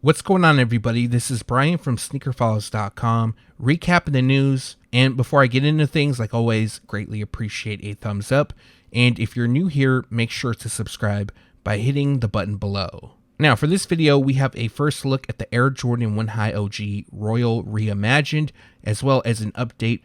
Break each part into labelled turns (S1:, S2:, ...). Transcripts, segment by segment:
S1: What's going on, everybody? This is Brian from SneakerFiles.com, recapping the news. And before I get into things, like always, greatly appreciate a thumbs up. And if you're new here, make sure to subscribe by hitting the button below. Now, for this video, we have a first look at the Air Jordan 1 High OG Royal Reimagined, as well as an update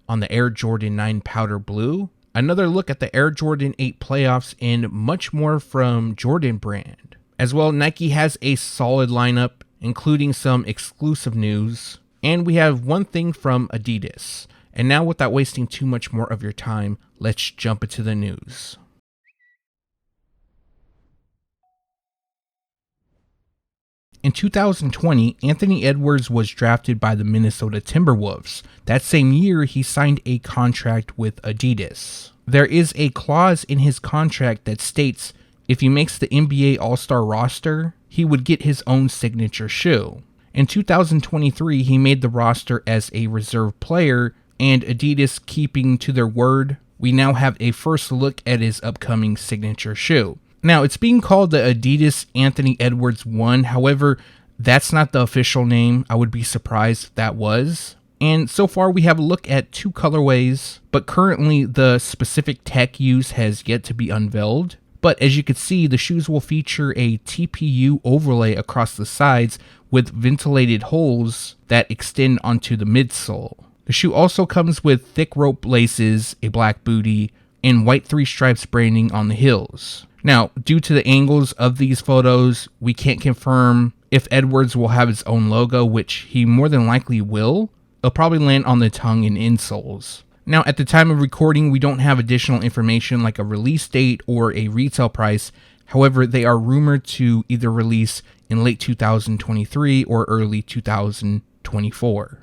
S1: on the Air Jordan 9 Powder Blue, another look at the Air Jordan 8 playoffs, and much more from Jordan Brand. As well, Nike has a solid lineup, including some exclusive news, and we have one thing from ADIDAS. And now, without wasting too much more of your time, let's jump into the news. In 2020, Anthony Edwards was drafted by the Minnesota Timberwolves. That same year, he signed a contract with ADIDAS. There is a clause in his contract that states if he makes the NBA All-Star roster, he would get his own signature shoe. In 2023, he made the roster as a reserve player, and ADIDAS keeping to their word, we now have a first look at his upcoming signature shoe. Now, it's being called the ADIDAS Anthony Edwards 1, however, that's not the official name. I would be surprised if that was. And so far, we have a look at two colorways, but currently the specific tech used has yet to be unveiled. But as you can see, the shoes will feature a TPU overlay across the sides with ventilated holes that extend onto the midsole. The shoe also comes with thick rope laces, a black booty, and white 3 stripes branding on the heels. Now, due to the angles of these photos, we can't confirm if Edwards will have his own logo, which he more than likely will. It'll probably land on the tongue and insoles. Now, at the time of recording, we don't have additional information like a release date or a retail price. However, they are rumored to either release in late 2023 or early 2024.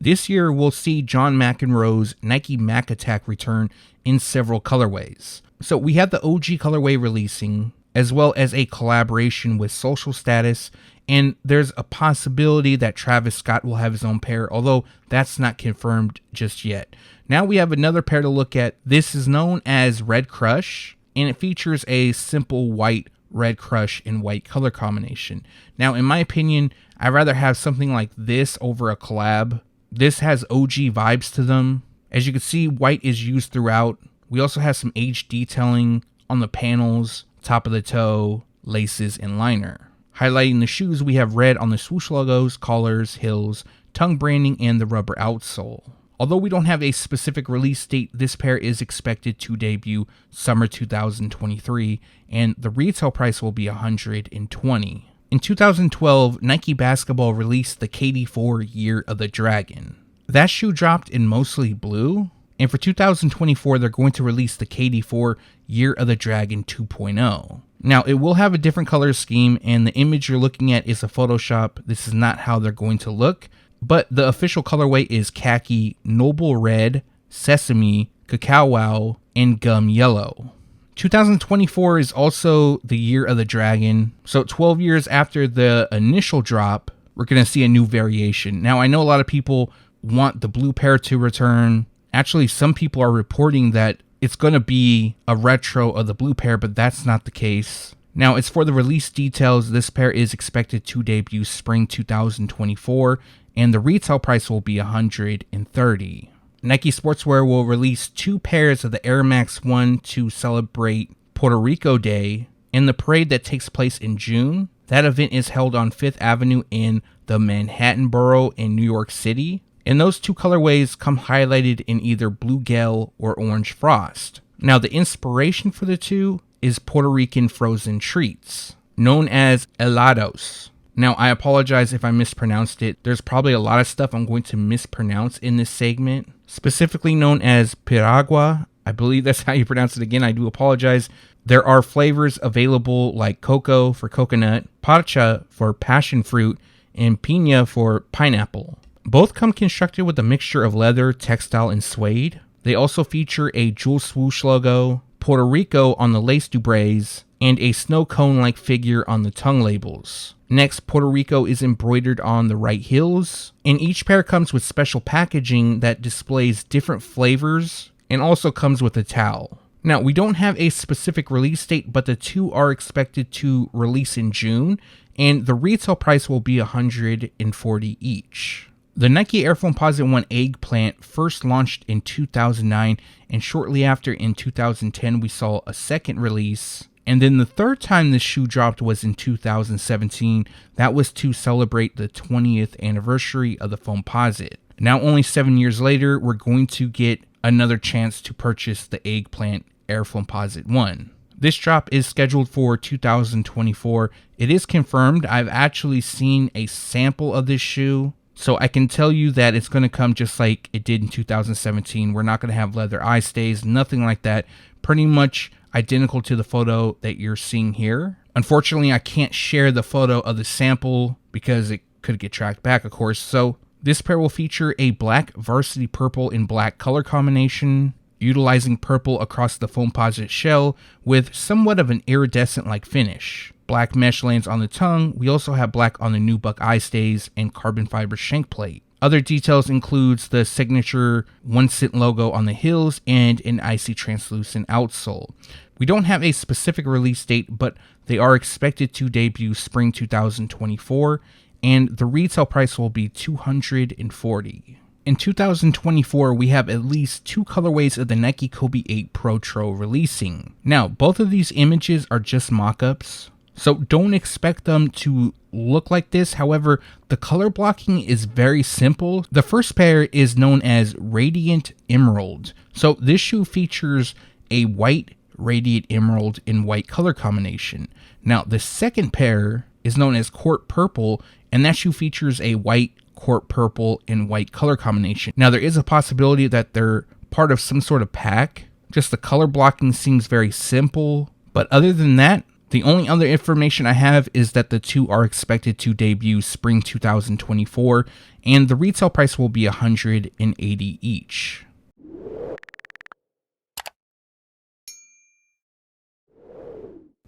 S1: This year, we'll see John McEnroe's Nike Mac Attack return in several colorways. So we have the OG colorway releasing, as well as a collaboration with Social Status, and there's a possibility that Travis Scott will have his own pair, although that's not confirmed just yet. Now we have another pair to look at. This is known as Red Crush, and it features a simple white Red Crush and white color combination. Now, in my opinion, I'd rather have something like this over a collab. This has OG vibes to them. As you can see, white is used throughout. We also have some age detailing on the panels, top of the toe, laces, and liner. Highlighting the shoes, we have red on the swoosh logos, collars, heels, tongue branding, and the rubber outsole. Although we don't have a specific release date, this pair is expected to debut summer 2023, and the retail price will be $120. In 2012, Nike Basketball released the KD4 Year of the Dragon. That shoe dropped in mostly blue, and for 2024, they're going to release the KD4 Year of the Dragon 2.0. Now, it will have a different color scheme, and the image you're looking at is a Photoshop. This is not how they're going to look, but the official colorway is khaki, noble red, sesame, cacao wow, and gum yellow. 2024 is also the Year of the Dragon, so 12 years after the initial drop, we're going to see a new variation. Now, I know a lot of people want the blue pair to return. Actually, some people are reporting that it's going to be a retro of the blue pair, but that's not the case. Now, as for the release details, this pair is expected to debut spring 2024, and the retail price will be $130. Nike Sportswear will release 2 pairs of the Air Max 1 to celebrate Puerto Rico Day in the parade that takes place in June. That event is held on 5th Avenue in the Manhattan borough in New York City. And those 2 colorways come highlighted in either Blue Gale or Orange Frost. Now, the inspiration for the 2 is Puerto Rican frozen treats, known as helados. Now, I apologize if I mispronounced it. There's probably a lot of stuff I'm going to mispronounce in this segment, specifically known as piragua. I believe that's how you pronounce it again. I do apologize. There are flavors available like cocoa for coconut, parcha for passion fruit, and piña for pineapple. Both come constructed with a mixture of leather, textile, and suede. They also feature a jewel swoosh logo, Puerto Rico on the lace dubras, and a snow cone-like figure on the tongue labels. Next, Puerto Rico is embroidered on the right heels, and each pair comes with special packaging that displays different flavors and also comes with a towel. Now, we don't have a specific release date, but the two are expected to release in June, and the retail price will be $140 each. The Nike Air Foamposite 1 Eggplant first launched in 2009, and shortly after in 2010 we saw a second release. And then the third time this shoe dropped was in 2017. That was to celebrate the 20th anniversary of the Foamposite. Now, only 7 years later, we're going to get another chance to purchase the Eggplant Air Foamposite 1. This drop is scheduled for 2024. It is confirmed. I've actually seen a sample of this shoe, so I can tell you that it's going to come just like it did in 2017. We're not going to have leather eye stays, nothing like that. Pretty much identical to the photo that you're seeing here. Unfortunately, I can't share the photo of the sample because it could get tracked back, of course. So this pair will feature a black varsity purple and black color combination, utilizing purple across the Foamposite shell with somewhat of an iridescent-like finish. Black mesh lands on the tongue. We also have black on the nubuck eye stays and carbon fiber shank plate. Other details includes the signature 1 cent logo on the heels and an icy translucent outsole. We don't have a specific release date, but they are expected to debut spring 2024, and the retail price will be $240. In 2024, we have at least 2 colorways of the Nike Kobe 8 Protro releasing. Now, both of these images are just mock-ups, so don't expect them to look like this. However, the color blocking is very simple. The first pair is known as Radiant Emerald. So this shoe features a white Radiant Emerald in white color combination. Now, the second pair is known as Court Purple, and that shoe features a white Court Purple and white color combination. Now, there is a possibility that they're part of some sort of pack. Just the color blocking seems very simple. But other than that, the only other information I have is that the two are expected to debut spring 2024, and the retail price will be $180 each.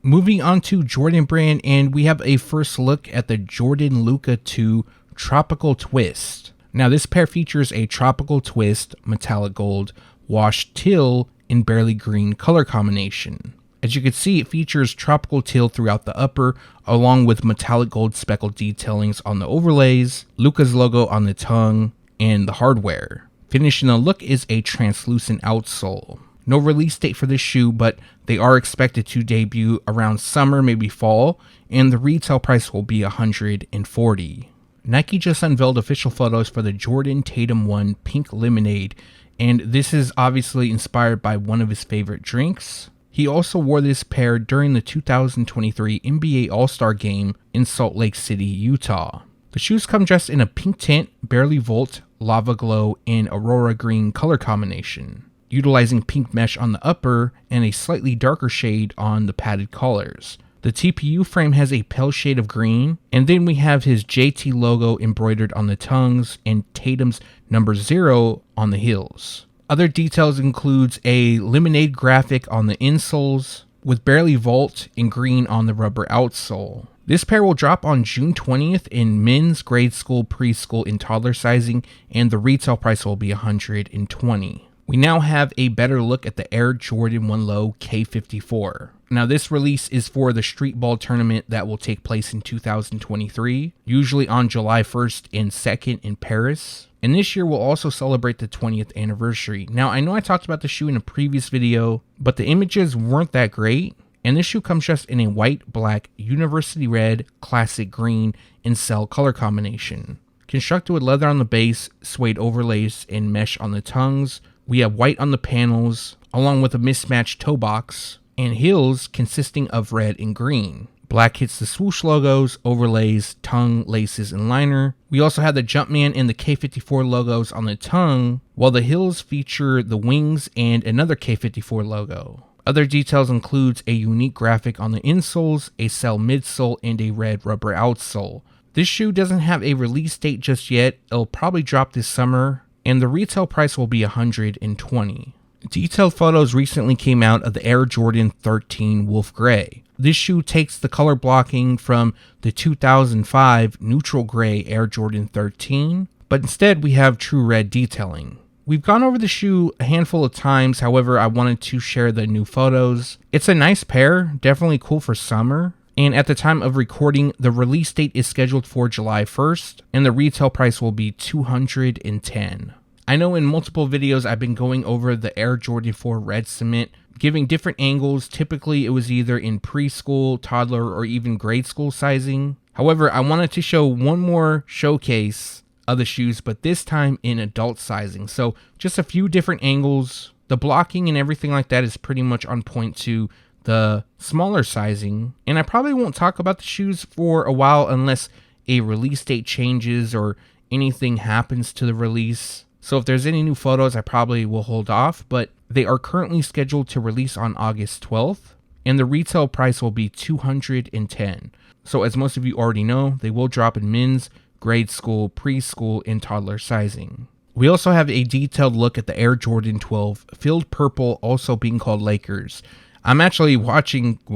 S1: Moving on to Jordan Brand, and we have a first look at the Jordan Luka 2 Tropical Twist. Now, this pair features a tropical twist, metallic gold, washed teal, and barely green color combination. As you can see, it features tropical teal throughout the upper, along with metallic gold speckled detailings on the overlays, Luka's logo on the tongue, and the hardware. Finishing the look is a translucent outsole. No release date for this shoe, but they are expected to debut around summer, maybe fall, and the retail price will be $140. Nike just unveiled official photos for the Jordan Tatum 1 Pink Lemonade, and this is obviously inspired by one of his favorite drinks. He also wore this pair during the 2023 NBA All-Star Game in Salt Lake City, Utah. The shoes come dressed in a pink tint, barely volt, lava glow, and aurora green color combination, utilizing pink mesh on the upper and a slightly darker shade on the padded collars. The TPU frame has a pale shade of green, and then we have his JT logo embroidered on the tongues and Tatum's number 0 on the heels. Other details includes a lemonade graphic on the insoles with barely volt and green on the rubber outsole. This pair will drop on June 20th in men's, grade school, preschool, and toddler sizing, and the retail price will be $120. We now have a better look at the Air Jordan 1 Low K54. Now, this release is for the street ball tournament that will take place in 2023, usually on July 1st and 2nd in Paris. And this year will also celebrate the 20th anniversary. Now, I know I talked about the shoe in a previous video, but the images weren't that great. And this shoe comes just in a white, black, university red, classic green, and cell color combination. Constructed with leather on the base, suede overlays, and mesh on the tongues. We have white on the panels, along with a mismatched toe box, and heels consisting of red and green. Black hits the swoosh logos, overlays, tongue, laces, and liner. We also have the Jumpman and the K54 logos on the tongue, while the heels feature the wings and another K54 logo. Other details includes a unique graphic on the insoles, a cell midsole, and a red rubber outsole. This shoe doesn't have a release date just yet. It'll probably drop this summer, and the retail price will be $120. Detailed photos recently came out of the Air Jordan 13 Wolf Gray. This shoe takes the color blocking from the 2005 neutral gray Air Jordan 13, but instead we have true red detailing. we've gone over the shoe a handful of times, however, I wanted to share the new photos. It's a nice pair, definitely cool for summer. And at the time of recording, the release date is scheduled for July 1st, and the retail price will be $210. I know in multiple videos I've been going over the Air Jordan 4 Red Cement, giving different angles. Typically it was either in preschool, toddler, or even grade school sizing. However, I wanted to show one more showcase of the shoes, but this time in adult sizing. So just a few different angles. The blocking and everything like that is pretty much on point to the smaller sizing. And I probably won't talk about the shoes for a while unless a release date changes or anything happens to the release. So if there's any new photos, I probably will hold off, but they are currently scheduled to release on August 12th, and the retail price will be $210. So as most of you already know, they will drop in men's, grade school, preschool, and toddler sizing. We also have a detailed look at the Air Jordan 12 Filled Purple, also being called Lakers. I'm actually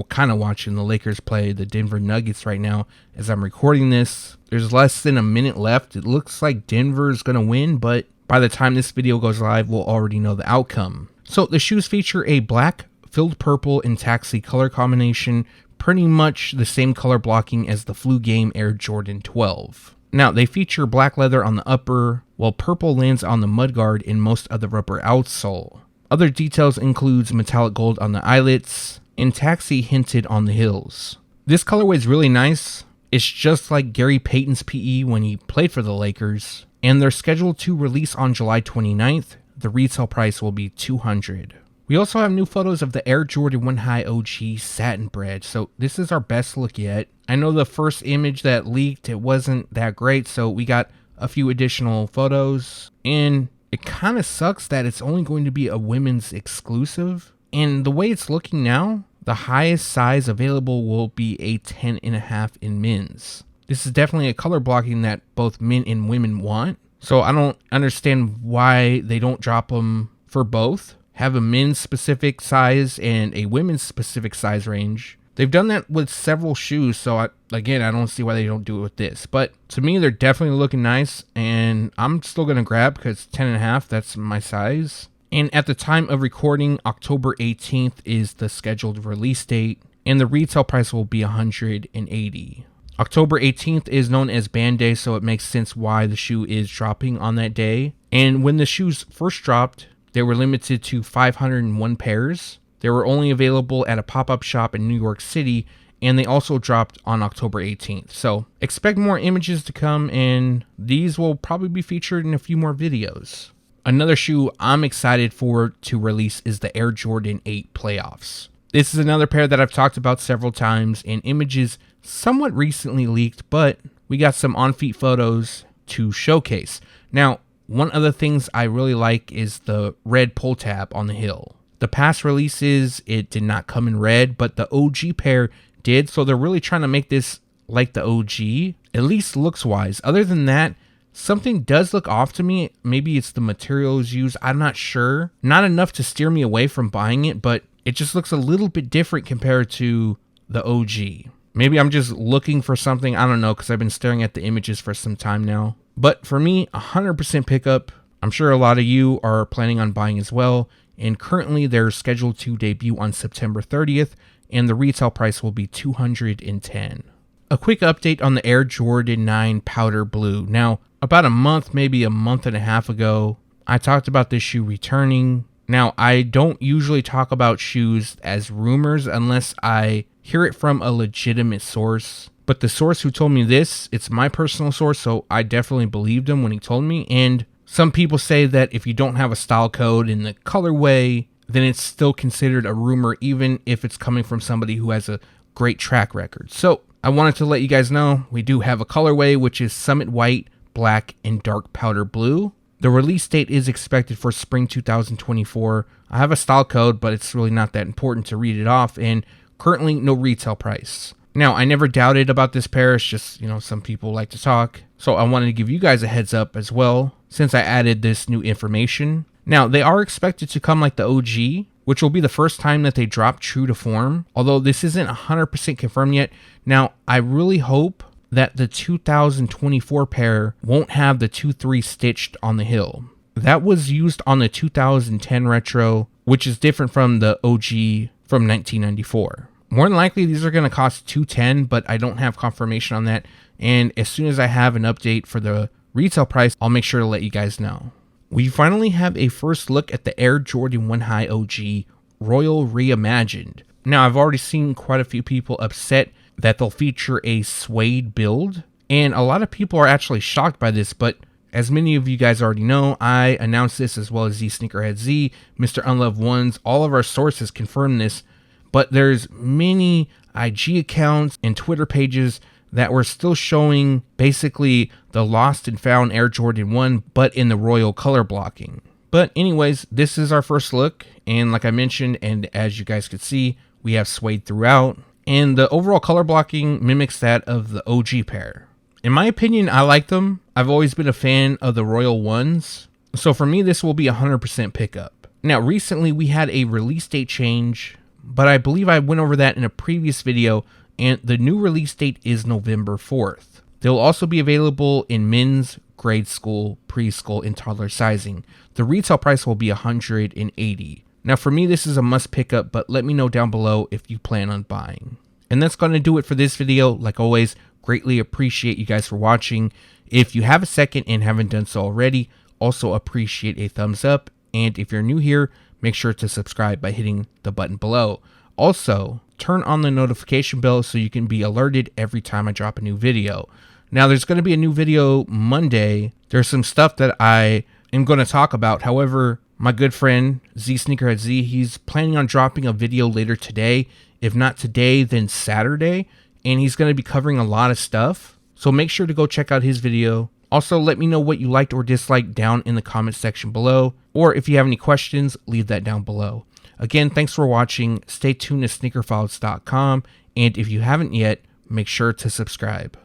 S1: kind of watching the Lakers play the Denver Nuggets right now as I'm recording this. There's less than a minute left. It looks like Denver's going to win, but by the time this video goes live, we'll already know the outcome. So the shoes feature a black, filled purple, and taxi color combination, pretty much the same color blocking as the Flu Game Air Jordan 12. Now, they feature black leather on the upper, while purple lands on the mudguard and most of the rubber outsole. Other details includes metallic gold on the eyelets, and taxi hinted on the heels. This colorway is really nice. It's just like Gary Payton's PE when he played for the Lakers, and they're scheduled to release on July 29th. The retail price will be $200. We also have new photos of the Air Jordan 1 High OG Satin Bred, so this is our best look yet. I know the first image that leaked, it wasn't that great, so we got a few additional photos, and it kind of sucks that it's only going to be a women's exclusive. And the way it's looking now, the highest size available will be a 10.5 in men's. This is definitely a color blocking that both men and women want. So I don't understand why they don't drop them for both. Have a men's specific size and a women's specific size range. They've done that with several shoes, so I don't see why they don't do it with this. But to me, they're definitely looking nice, and I'm still going to grab because 10.5, that's my size. And at the time of recording, October 18th is the scheduled release date, and the retail price will be $180. October 18th is known as Band Day, so it makes sense why the shoe is dropping on that day. And when the shoes first dropped, they were limited to 501 pairs. They were only available at a pop-up shop in New York City, and they also dropped on October 18th. So expect more images to come, and these will probably be featured in a few more videos. Another shoe I'm excited for to release is the Air Jordan 8 Playoffs. This is another pair that I've talked about several times, and images somewhat recently leaked, but we got some on-feet photos to showcase. Now, one of the things I really like is the red pull tab on the heel. The past releases, it did not come in red, but the OG pair did, so they're really trying to make this like the OG, at least looks-wise. Other than that, something does look off to me. Maybe it's the materials used, I'm not sure. Not enough to steer me away from buying it, but it just looks a little bit different compared to the OG. Maybe I'm just looking for something, I don't know, because I've been staring at the images for some time now. But for me, 100% pickup. I'm sure a lot of you are planning on buying as well. And currently they're scheduled to debut on September 30th, and the retail price will be $210. A quick update on the Air Jordan 9 Powder Blue. Now, about a month, maybe a month and a half ago, I talked about this shoe returning. Now, I don't usually talk about shoes as rumors unless I hear it from a legitimate source. But the source who told me this, it's my personal source, so I definitely believed him when he told me. And some people say that if you don't have a style code in the colorway, then it's still considered a rumor, even if it's coming from somebody who has a great track record. So I wanted to let you guys know we do have a colorway, which is Summit White, Black, and Dark Powder Blue. The release date is expected for spring 2024. I have a style code, but it's really not that important to read it off, and currently no retail price. Now, I never doubted about this pair. It's just, some people like to talk. So I wanted to give you guys a heads up as well, since I added this new information. Now, they are expected to come like the OG, which will be the first time that they drop true to form, although this isn't 100% confirmed yet. Now, I really hope that the 2024 pair won't have the 2-3 stitched on the heel. that was used on the 2010 retro, which is different from the OG from 1994. More than likely, these are going to cost $210, but I don't have confirmation on that. And as soon as I have an update for the retail price, I'll make sure to let you guys know. We finally have a first look at the Air Jordan 1 High OG Royal Reimagined. Now, I've already seen quite a few people upset that they'll feature a suede build, and a lot of people are actually shocked by this, but as many of you guys already know, I announced this as well as Z Sneakerhead Z, Mr. Unloved Ones, all of our sources confirm this, but there's many IG accounts and Twitter pages that were still showing basically the lost and found Air Jordan 1, but in the royal color blocking. But anyways, this is our first look, and like I mentioned, and as you guys could see, we have suede throughout, and the overall color blocking mimics that of the OG pair. In my opinion, I like them. I've always been a fan of the royal ones, so for me, this will be 100% pickup. Now, recently we had a release date change, but I believe I went over that in a previous video, and the new release date is November 4th. They'll also be available in men's, grade school, preschool, and toddler sizing. The retail price will be $180. Now for me, this is a must pick up, but let me know down below if you plan on buying. And that's going to do it for this video. Like always, greatly appreciate you guys for watching. If you have a second and haven't done so already, also appreciate a thumbs up. And if you're new here, make sure to subscribe by hitting the button below. Also, turn on the notification bell so you can be alerted every time I drop a new video. Now, there's going to be a new video Monday. There's some stuff that I am going to talk about. However, my good friend, Z Sneakerhead Z, he's planning on dropping a video later today. If not today, then Saturday. And he's going to be covering a lot of stuff. So make sure to go check out his video. Also, let me know what you liked or disliked down in the comment section below. Or if you have any questions, leave that down below. Again, thanks for watching. Stay tuned to SneakerFiles.com. And if you haven't yet, make sure to subscribe.